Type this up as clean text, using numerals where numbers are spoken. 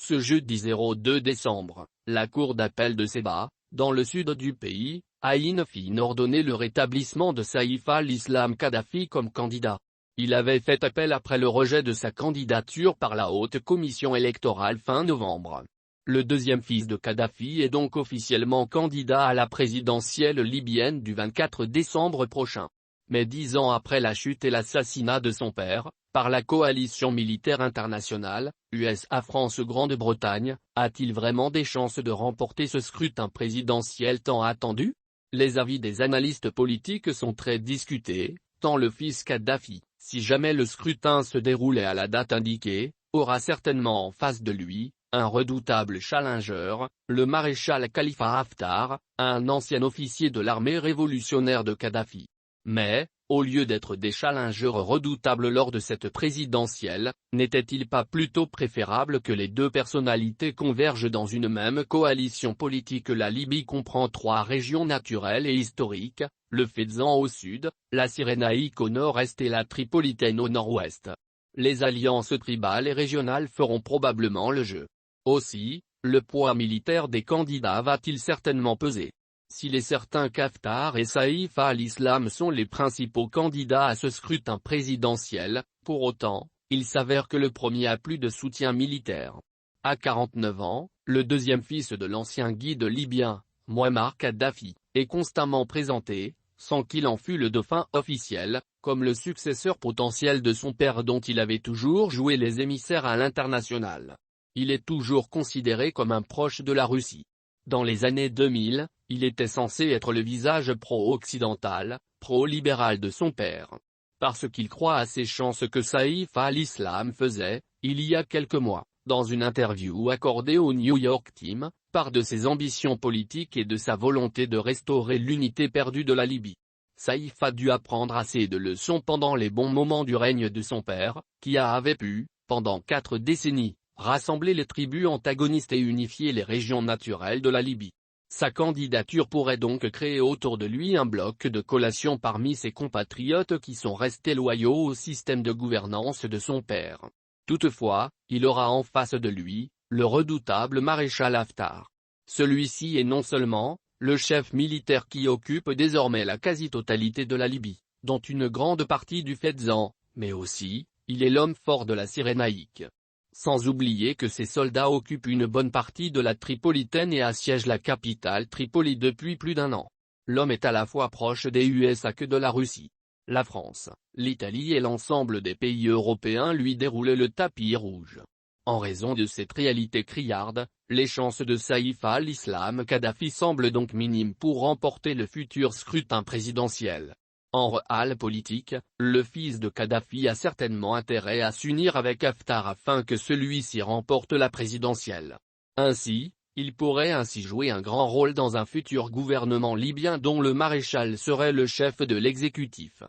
Ce jeudi 2 décembre, la cour d'appel de Sebha, dans le sud du pays, a in fine ordonné le rétablissement de Saïf al-Islam Kadhafi comme candidat. Il avait fait appel après le rejet de sa candidature par la haute commission électorale fin novembre. Le deuxième fils de Kadhafi est donc officiellement candidat à la présidentielle libyenne du 24 décembre prochain. Mais 10 ans après la chute et l'assassinat de son père, par la coalition militaire internationale, USA France Grande-Bretagne, a-t-il vraiment des chances de remporter ce scrutin présidentiel tant attendu? Les avis des analystes politiques sont très discutés, tant le fils Kadhafi, si jamais le scrutin se déroulait à la date indiquée, aura certainement en face de lui un redoutable challenger, le maréchal Khalifa Haftar, un ancien officier de l'armée révolutionnaire de Kadhafi. Mais, au lieu d'être des challengers redoutables lors de cette présidentielle, n'était-il pas plutôt préférable que les deux personnalités convergent dans une même coalition politique? La Libye comprend 3 régions naturelles et historiques, le Fezzan au sud, la Cyrénaïque au nord-est et la Tripolitaine au nord-ouest. Les alliances tribales et régionales feront probablement le jeu. Aussi, le poids militaire des candidats va-t-il certainement peser? S'il est certain qu'Haftar et Saïf al-Islam sont les principaux candidats à ce scrutin présidentiel, pour autant, il s'avère que le premier a plus de soutien militaire. À 49 ans, le deuxième fils de l'ancien guide libyen, Mouammar Kadhafi, est constamment présenté, sans qu'il en fût le dauphin officiel, comme le successeur potentiel de son père dont il avait toujours joué les émissaires à l'international. Il est toujours considéré comme un proche de la Russie. Dans les années 2000, il était censé être le visage pro-occidental, pro-libéral de son père. Parce qu'il croit à ses chances que Saïf al-Islam faisait, il y a quelques mois, dans une interview accordée au New York Times, part de ses ambitions politiques et de sa volonté de restaurer l'unité perdue de la Libye. Saïf a dû apprendre assez de leçons pendant les bons moments du règne de son père, qui avait pu, pendant 4 décennies, rassembler les tribus antagonistes et unifier les régions naturelles de la Libye. Sa candidature pourrait donc créer autour de lui un bloc de collation parmi ses compatriotes qui sont restés loyaux au système de gouvernance de son père. Toutefois, il aura en face de lui, le redoutable maréchal Haftar. Celui-ci est non seulement le chef militaire qui occupe désormais la quasi-totalité de la Libye, dont une grande partie du Fezzan, mais aussi, il est l'homme fort de la Cyrénaïque. Sans oublier que ses soldats occupent une bonne partie de la Tripolitaine et assiègent la capitale Tripoli depuis plus d'1 an. L'homme est à la fois proche des USA que de la Russie. La France, l'Italie et l'ensemble des pays européens lui déroulent le tapis rouge. En raison de cette réalité criarde, les chances de Saïf al-Islam Kadhafi semblent donc minimes pour remporter le futur scrutin présidentiel. En réel politique, le fils de Kadhafi a certainement intérêt à s'unir avec Haftar afin que celui-ci remporte la présidentielle. Ainsi, il pourrait ainsi jouer un grand rôle dans un futur gouvernement libyen dont le maréchal serait le chef de l'exécutif.